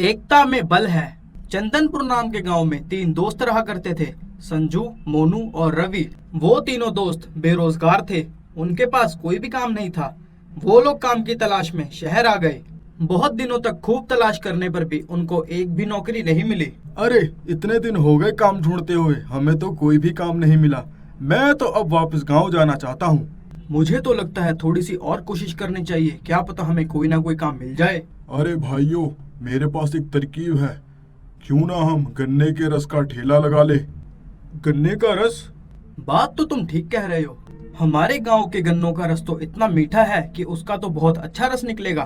एकता में बल है। चंदनपुर नाम के गांव में तीन दोस्त रहा करते थे, संजू, मोनू और रवि। वो तीनों दोस्त बेरोजगार थे, उनके पास कोई भी काम नहीं था। वो लोग काम की तलाश में शहर आ गए। बहुत दिनों तक खूब तलाश करने पर भी उनको एक भी नौकरी नहीं मिली। अरे इतने दिन हो गए काम ढूंढते हुए, हमें तो कोई भी काम नहीं मिला। मैं तो अब वापस गांव जाना चाहता हूँ। मुझे तो लगता है थोड़ी सी और कोशिश करनी चाहिए, क्या पता हमें कोई ना कोई काम मिल जाए। अरे भाइयों, मेरे पास एक तरकीब है। क्यों ना हम गन्ने के रस का ठेला लगा ले। गन्ने का रस? बात तो तुम ठीक कह रहे हो। हमारे गांव के गन्नों का रस तो इतना मीठा है कि उसका तो बहुत अच्छा रस निकलेगा।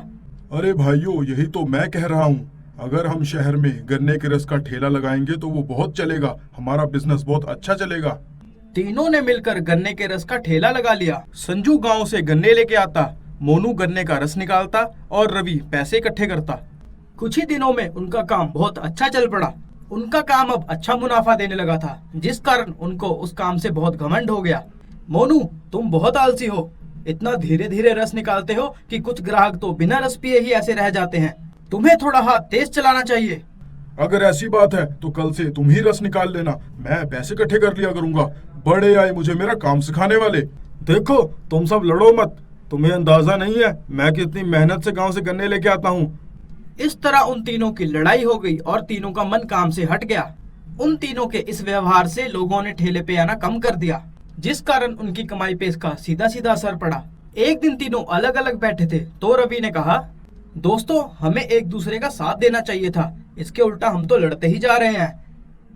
अरे भाइयों, यही तो मैं कह रहा हूँ। अगर हम शहर में गन्ने के रस का ठेला लगाएंगे तो वो बहुत चलेगा, हमारा बिजनेस बहुत अच्छा चलेगा। तीनों ने मिलकर गन्ने के रस का ठेला लगा लिया। संजू गांव से गन्ने लेके आता, मोनू गन्ने का रस निकालता और रवि पैसे इकट्ठे करता। कुछ ही दिनों में उनका काम बहुत अच्छा चल पड़ा। उनका काम अब अच्छा मुनाफा देने लगा था, जिस कारण उनको उस काम से बहुत घमंड हो गया। मोनू, तुम बहुत आलसी हो। इतना धीरे धीरे रस निकालते हो कि कुछ ग्राहक तो बिना रस पिए ही ऐसे रह जाते हैं। तुम्हें थोड़ा हाथ तेज चलाना चाहिए। अगर ऐसी बात है तो कल से तुम ही रस निकाल लेना, मैं पैसे इकट्ठे कर लिया करूंगा। बड़े आए मुझे मेरा काम सिखाने वाले। देखो, तुम सब लड़ो मत। तुम्हें अंदाजा नहीं है मैं कितनी मेहनत से गांव से गन्ने लेके आता हूँ। इस तरह उन तीनों की लड़ाई हो गई और तीनों का मन काम से हट गया। उन तीनों के इस व्यवहार से लोगों ने ठेले पे आना कम कर दिया, जिस कारण उनकी कमाई पे इसका सीधा सीधा असर पड़ा। एक दिन तीनों अलग अलग बैठे थे तो रवि ने कहा, दोस्तों, हमें एक दूसरे का साथ देना चाहिए था, इसके उल्टा हम तो लड़ते ही जा रहे हैं।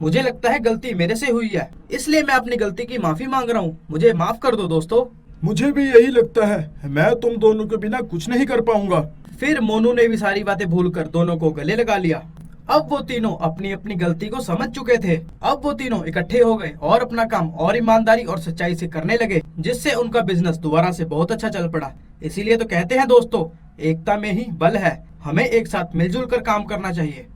मुझे लगता है गलती मेरे से हुई है, इसलिए मैं अपनी गलती की माफी मांग रहा हूँ। मुझे माफ कर दो दोस्तों। मुझे भी यही लगता है, मैं तुम दोनों के बिना कुछ नहीं कर पाऊंगा। फिर मोनू ने भी सारी बातें भूलकर दोनों को गले लगा लिया। अब वो तीनों अपनी अपनी गलती को समझ चुके थे। अब वो तीनों इकट्ठे हो गए और अपना काम और ईमानदारी और सच्चाई से करने लगे, जिससे उनका बिजनेस दोबारा से बहुत अच्छा चल पड़ा। इसीलिए तो कहते हैं दोस्तों, एकता में ही बल है। हमें एक साथ मिलजुल कर काम करना चाहिए।